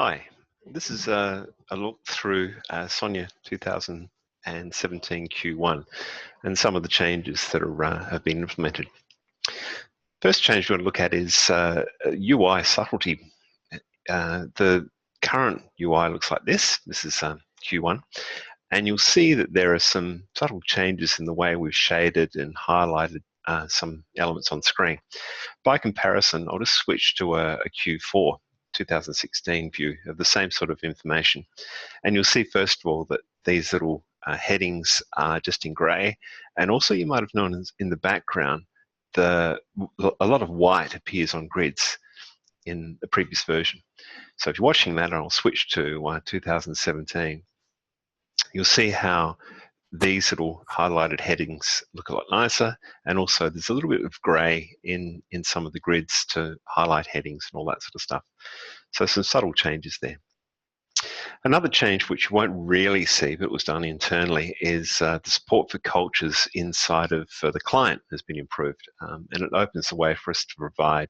Hi, this is a look through Sonia 2017Q1 and some of the changes that have been implemented. First change we want to look at is UI subtlety. The current UI looks like this. This is Q1, and you'll see that there are some subtle changes in the way we've shaded and highlighted some elements on screen. By comparison, I'll just switch to a Q4 2016 view of the same sort of information. And you'll see, first of all, that these little headings are just in grey. And also you might have known in the background, a lot of white appears on grids in the previous version. So if you're watching that, and I'll switch to 2017, you'll see how these little highlighted headings look a lot nicer, and also there's a little bit of grey in some of the grids to highlight headings and all that sort of stuff. So some subtle changes there. Another change which you won't really see but was done internally is the support for cultures inside of the client has been improved, and it opens the way for us to provide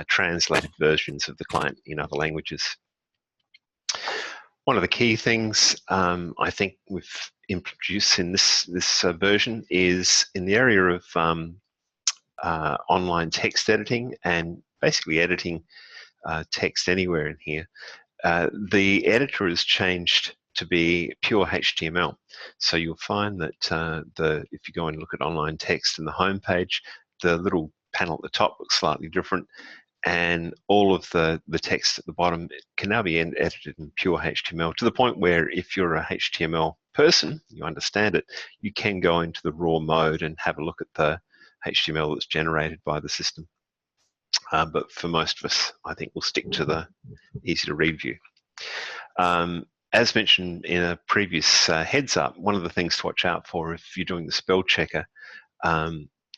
translated versions of the client in other languages. One of the key things I think we've introduced in this version is in the area of online text editing and basically editing text anywhere in here. The editor has changed to be pure HTML. So you'll find that if you go and look at online text in the home page, the little panel at the top looks slightly different, and all of the text at the bottom can now be edited in pure HTML, to the point where if you're a HTML person, you understand it, you can go into the raw mode and have a look at the HTML that's generated by the system. But for most of us, I think we'll stick to the easy to read view. As mentioned in a previous heads up, one of the things to watch out for if you're doing the spell checker,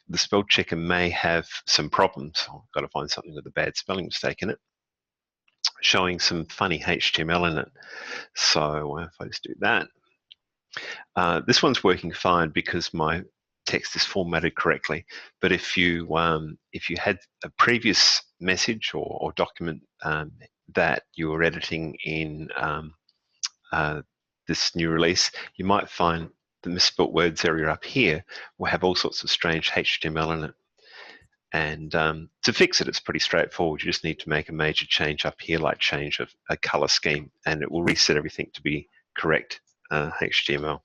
the spell checker may have some problems. I've got to find something with a bad spelling mistake in it, showing some funny HTML in it. So if I just do that, this one's working fine because my text is formatted correctly. But if you had a previous message or document that you were editing in this new release, you might find the misspelt words area up here will have all sorts of strange HTML in it. And to fix it, it's pretty straightforward. You just need to make a major change up here, like change a color scheme, and it will reset everything to be correct HTML.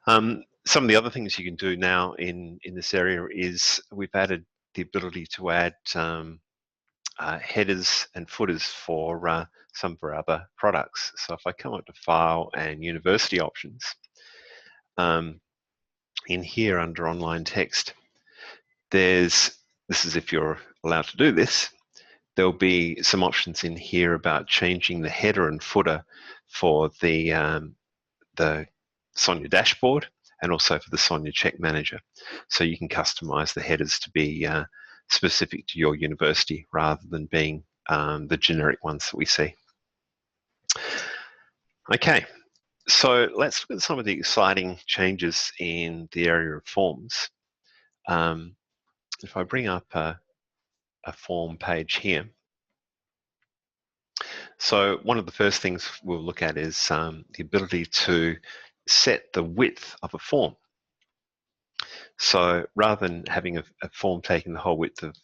Some of the other things you can do now in this area is we've added the ability to add headers and footers for some of our other products. So if I come up to File and University Options, in here under Online Text, this is if you're allowed to do this, there'll be some options in here about changing the header and footer for the Sonia dashboard and also for the Sonia Check Manager. So you can customize the headers to be specific to your university rather than being the generic ones that we see. Okay, so let's look at some of the exciting changes in the area of forms. If I bring up a form page here, so one of the first things we'll look at is the ability to set the width of a form. So rather than having a form taking the whole width of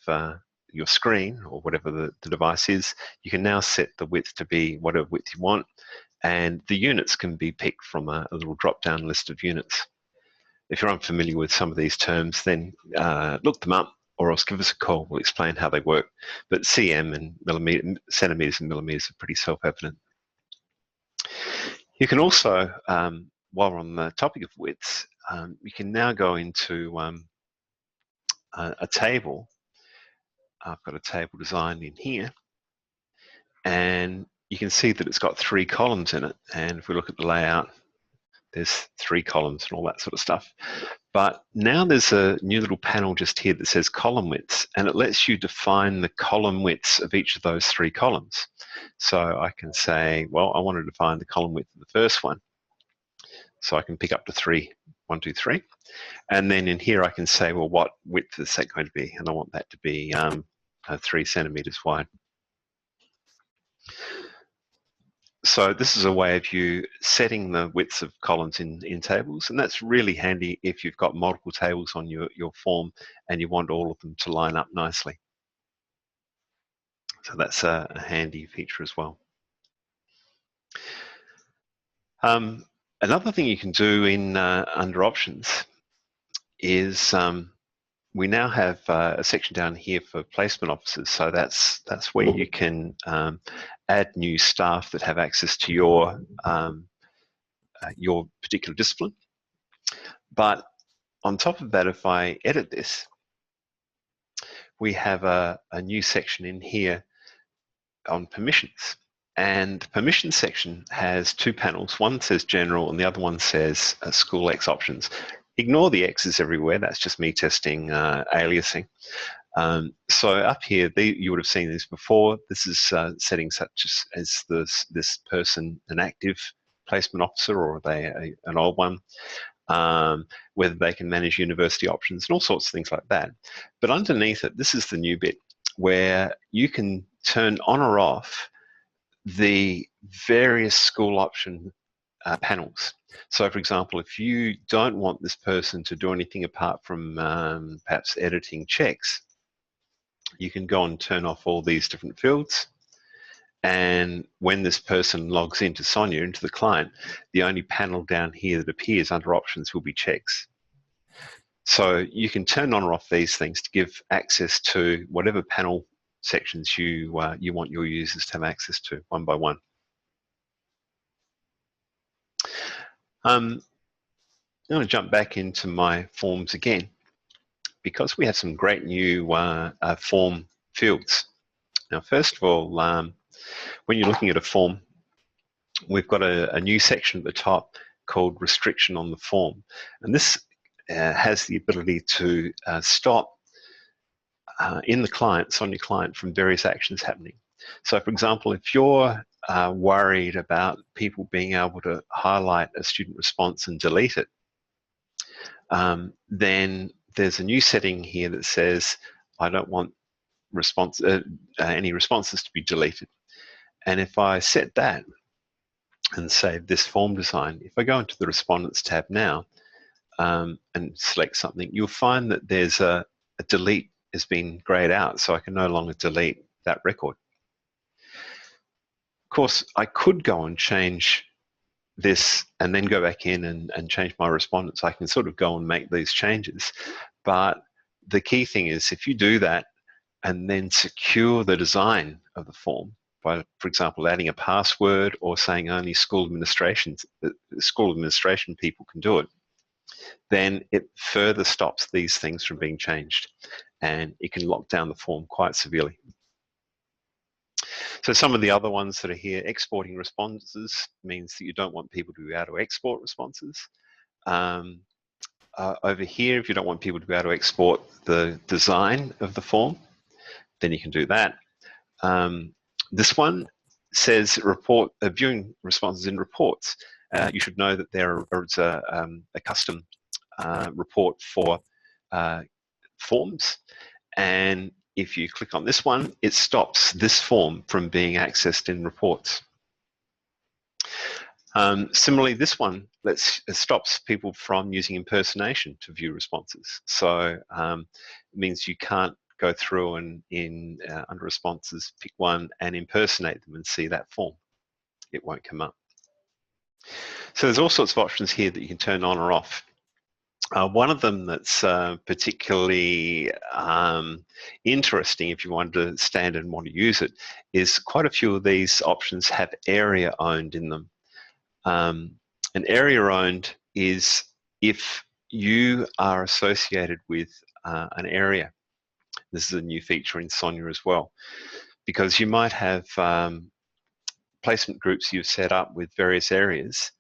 your screen or whatever the device is, you can now set the width to be whatever width you want, and the units can be picked from a little drop-down list of units. If you're unfamiliar with some of these terms, then look them up or else give us a call. We'll explain how they work. But cm and centimeters and millimeters are pretty self-evident. You can also, while we're on the topic of widths, you can now go into a table. I've got a table designed in here, and you can see that it's got 3 columns in it. And if we look at the layout, there's 3 columns and all that sort of stuff. But now there's a new little panel just here that says column widths, and it lets you define the column widths of each of those 3 columns. So I can say, well, I want to define the column width of the first one. So I can pick up to 3, 1, 2, 3. And then in here I can say, well, what width is that going to be? And I want that to be 3 centimeters wide. So this is a way of you setting the widths of columns in tables, and that's really handy if you've got multiple tables on your form and you want all of them to line up nicely. So that's a handy feature as well. Another thing you can do in under options is we now have a section down here for placement officers. So that's where you can add new staff that have access to your particular discipline. But on top of that, if I edit this, we have a new section in here on permissions. And the permissions section has two panels. One says general and the other one says school X options. Ignore the X's everywhere. That's just me testing aliasing. So up here, you would have seen this before. This is settings such as this person an active placement officer or are they an old one, whether they can manage university options and all sorts of things like that. But underneath it, this is the new bit where you can turn on or off the various school option panels. So for example, if you don't want this person to do anything apart from perhaps editing checks, you can go and turn off all these different fields. And when this person logs into Sonia, into the client, the only panel down here that appears under options will be checks. So you can turn on or off these things to give access to whatever panel sections you want your users to have access to one by one. I'm going to jump back into my forms again because we have some great new form fields. Now, first of all, when you're looking at a form, we've got a new section at the top called restriction on the form. And this has the ability to stop in the client, Sonia client, from various actions happening. So for example, if you're worried about people being able to highlight a student response and delete it, then there's a new setting here that says, I don't want any responses to be deleted. And if I set that and save this form design, if I go into the Respondents tab now and select something, you'll find that there's a delete has been grayed out, so I can no longer delete that record. Of course, I could go and change this and then go back in and change my respondents. I can sort of go and make these changes. But the key thing is if you do that and then secure the design of the form by, for example, adding a password or saying only school administration people can do it, then it further stops these things from being changed and it can lock down the form quite severely. So some of the other ones that are here, exporting responses means that you don't want people to be able to export responses. Over here, if you don't want people to be able to export the design of the form, then you can do that. This one says viewing responses in reports. You should know that there is a custom report for forms, and if you click on this one, it stops this form from being accessed in reports. Similarly, this one stops people from using impersonation to view responses. So it means you can't go through and under responses, pick one and impersonate them and see that form. It won't come up. So there's all sorts of options here that you can turn on or off. One of them that's particularly interesting if you want to stand and want to use it is quite a few of these options have area owned in them. An area owned is if you are associated with an area. This is a new feature in Sonia as well, because you might have placement groups you've set up with various areas,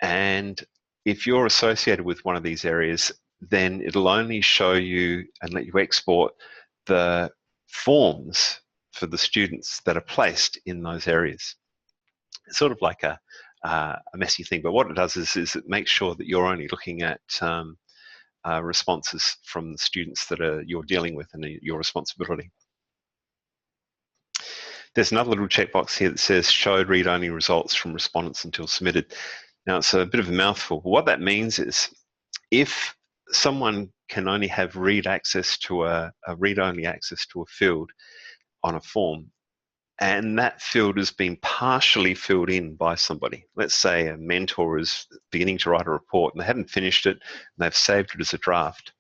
and if you're associated with one of these areas, then it'll only show you and let you export the forms for the students that are placed in those areas. It's sort of like a messy thing, but what it does is it makes sure that you're only looking at responses from the students that you're dealing with and your responsibility. There's another little checkbox here that says showed read-only results from respondents until submitted. Now, it's a bit of a mouthful, but what that means is if someone can only have read-only access to a field on a form, and that field has been partially filled in by somebody. Let's say a mentor is beginning to write a report and they haven't finished it, and they've saved it as a draft.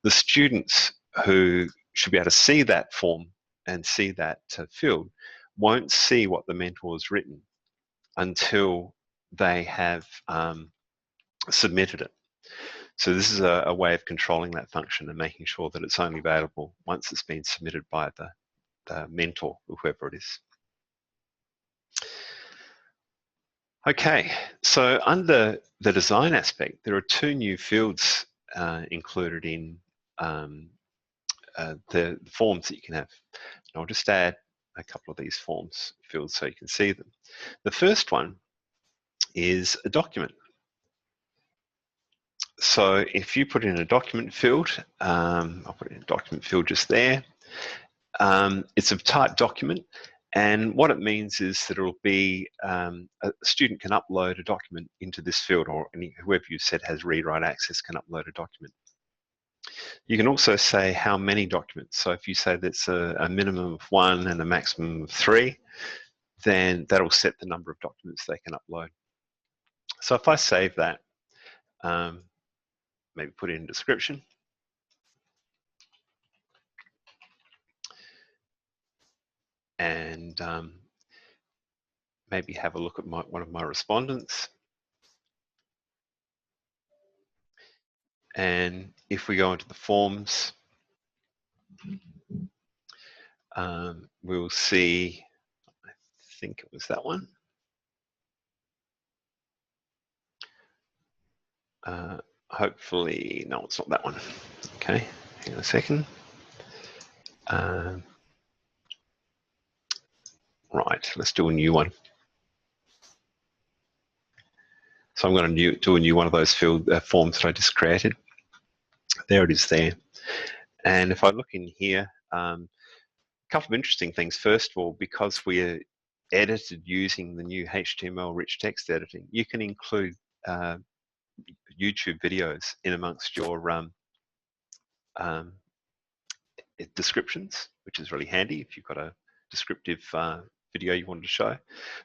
The students who should be able to see that form and see that field won't see what the mentor has written until they have submitted it. So this is a way of controlling that function and making sure that it's only available once it's been submitted by the mentor, or whoever it is. Okay, so under the design aspect, there are two new fields included in the forms that you can have. And I'll just add a couple of these fields so you can see them. The first one is a document. So if you put in a document field, I'll put in a document field just there. It's a type document, and what it means is that it'll be a student can upload a document into this field, or whoever you said has read-write access can upload a document. You can also say how many documents. So if you say that's a minimum of 1 and a maximum of 3, then that'll set the number of documents they can upload. So if I save that, maybe put in a description, and maybe have a look at one of my respondents. And if we go into the forms, we'll see, I think it was that one. Hopefully, no, it's not that one. Okay, hang on a second. Right, let's do a new one. So I'm going to do a new one of those forms that I just created. There it is there. And if I look in here, a couple of interesting things. First of all, because we're edited using the new HTML rich text editing, you can include YouTube videos in amongst your descriptions, which is really handy if you've got a descriptive video you wanted to show.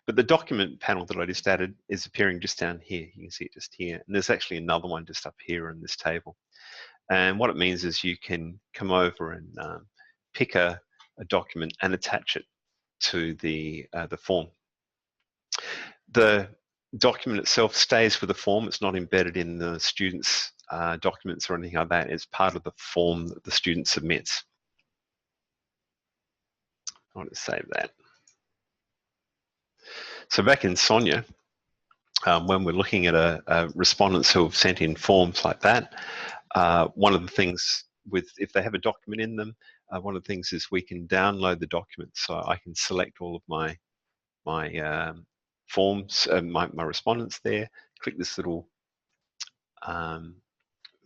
But the document panel that I just added is appearing just down here. You can see it just here. And there's actually another one just up here in this table. And what it means is you can come over and pick a document and attach it to the form. The document itself stays with the form. It's not embedded in the student's documents or anything like that. It's part of the form that the student submits. I want to save that. So back in Sonia, when we're looking at respondents who have sent in forms like that, one of the things if they have a document in them, one of the things is we can download the document. So I can select all of my forms, my respondents there, click this little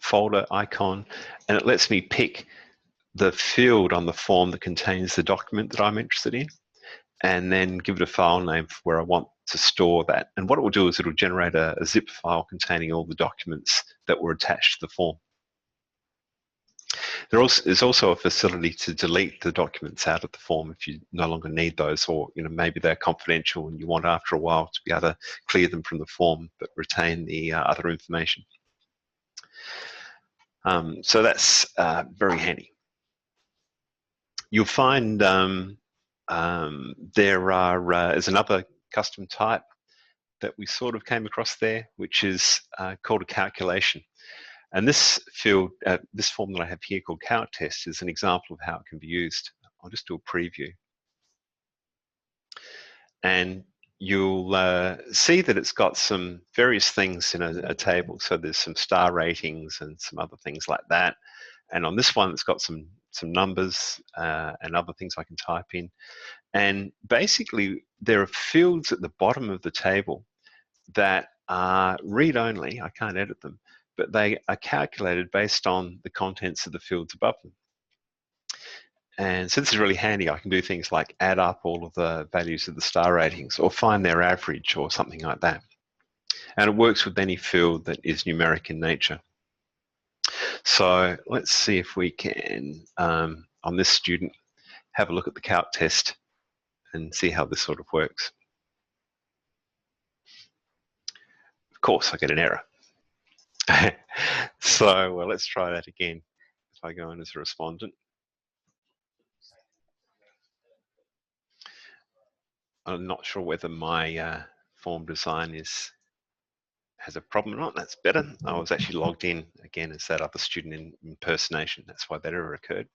folder icon, and it lets me pick the field on the form that contains the document that I'm interested in, and then give it a file name for where I want to store that. And what it will do is it'll generate a zip file containing all the documents that were attached to the form. There's also a facility to delete the documents out of the form if you no longer need those, or maybe they're confidential and you want after a while to be able to clear them from the form but retain the other information. So that's very handy. You'll find there's another custom type that we sort of came across there, which is called a calculation. And this field, this form that I have here called Calc Test, is an example of how it can be used. I'll just do a preview. And you'll see that it's got some various things in a table. So there's some star ratings and some other things like that. And on this one, it's got some numbers and other things I can type in. And basically, there are fields at the bottom of the table that are read-only. I can't edit them, but they are calculated based on the contents of the fields above them. And so this is really handy. I can do things like add up all of the values of the star ratings or find their average or something like that. And it works with any field that is numeric in nature. So let's see if we can, on this student, have a look at the calc test and see how this sort of works. Of course, I get an error. So well, let's try that again. If I go in as a respondent, I'm not sure whether my form design has a problem or not. That's better. I was actually logged in again as that other student in impersonation. That's why that error occurred.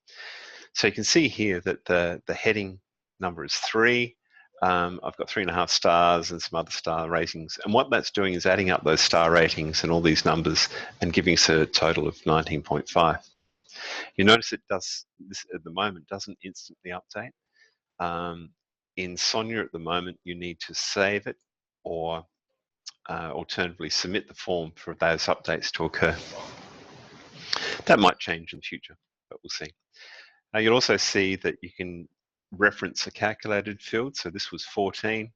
So you can see here that the heading number is 3. I've got 3.5 stars and some other star ratings. And what that's doing is adding up those star ratings and all these numbers and giving us a total of 19.5. You notice it does this at the moment, doesn't instantly update. In Sonia at the moment, you need to save it or alternatively submit the form for those updates to occur. That might change in the future, but we'll see. You'll also see that you can reference a calculated field. So this was 14.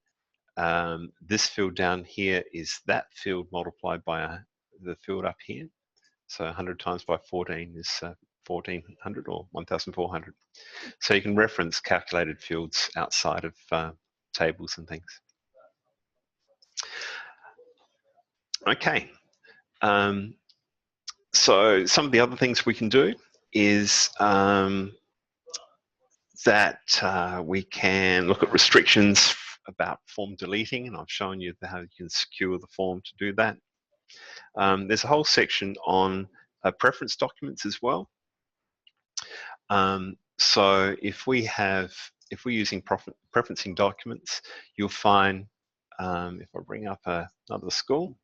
This field down here is that field multiplied by the field up here. So 100 times by 14 is 1400 or 1400. So you can reference calculated fields outside of tables and things. Okay. So some of the other things we can do is that we can look at restrictions about form deleting, and I've shown you how you can secure the form to do that. There's a whole section on preference documents as well. So if we're using preferencing documents, you'll find, if I bring up another school,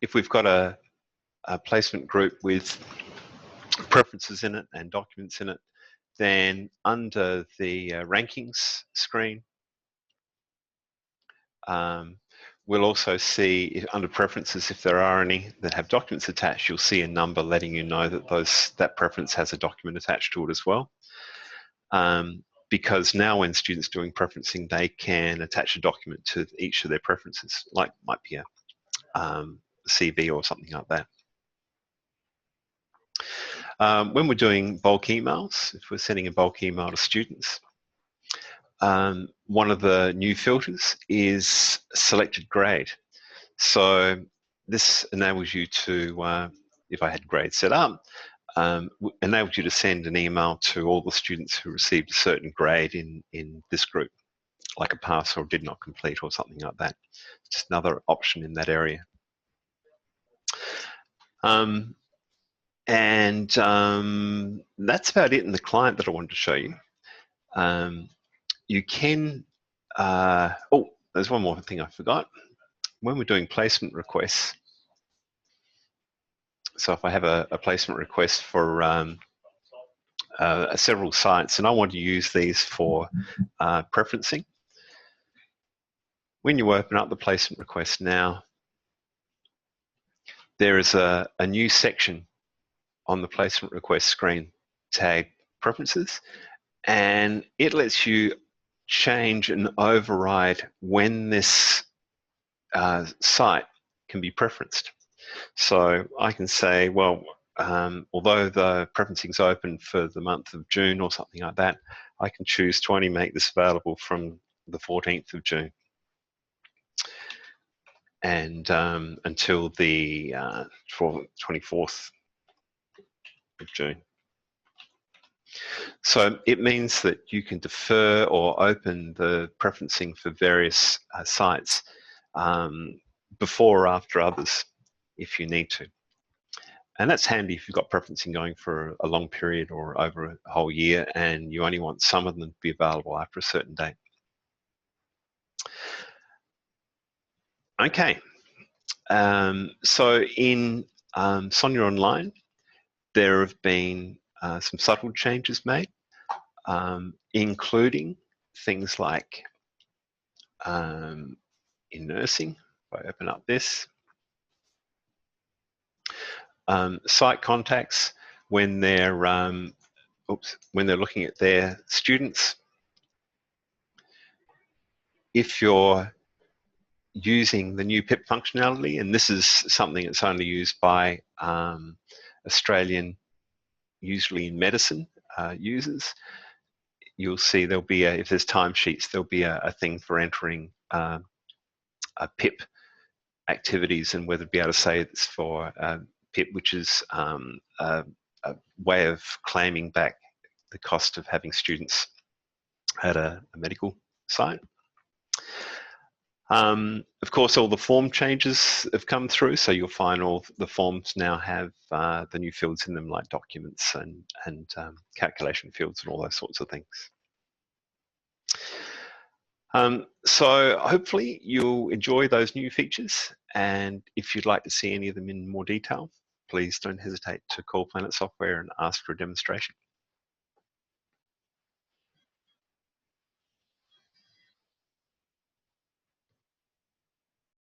if we've got a placement group with preferences in it and documents in it, then under the rankings screen, we'll also see under preferences, if there are any that have documents attached, you'll see a number letting you know that that preference has a document attached to it as well. Because now when students doing preferencing, they can attach a document to each of their preferences, like might be a CV or something like that. When we're doing bulk emails, if we're sending a bulk email to students, one of the new filters is selected grade. So this enables you to, if I had grade set up, enables you to send an email to all the students who received a certain grade in this group, like a pass or did not complete or something like that. Just another option in that area. That's about it in the client that I wanted to show you. You can, oh, there's one more thing I forgot. When we're doing placement requests, so if I have a placement request for several sites and I want to use these for preferencing, when you open up the placement request now, there is a new section on the placement request screen tagged preferences, and it lets you change and override when this site can be preferenced. So I can say, well, although the preferencing is open for the month of June or something like that, I can choose to only make this available from the 14th of June and until the 24th of June. So it means that you can defer or open the preferencing for various sites before or after others if you need to. And that's handy if you've got preferencing going for a long period or over a whole year and you only want some of them to be available after a certain date. Okay, so in Sonia Online, there have been some subtle changes made, including things like in nursing, if I open up this, site contacts, when they're when they're looking at their students. If you're using the new PIP functionality, and this is something that's only used by Australian, usually in medicine, users, you'll see there'll be if there's timesheets, there'll be a thing for entering a PIP activities and whether to be able to say it's for PIP, which is a way of claiming back the cost of having students at a medical site. Of course, all the form changes have come through, so you'll find all the forms now have the new fields in them, like documents and calculation fields and all those sorts of things. So hopefully you'll enjoy those new features, and if you'd like to see any of them in more detail, please don't hesitate to call Planet Software and ask for a demonstration.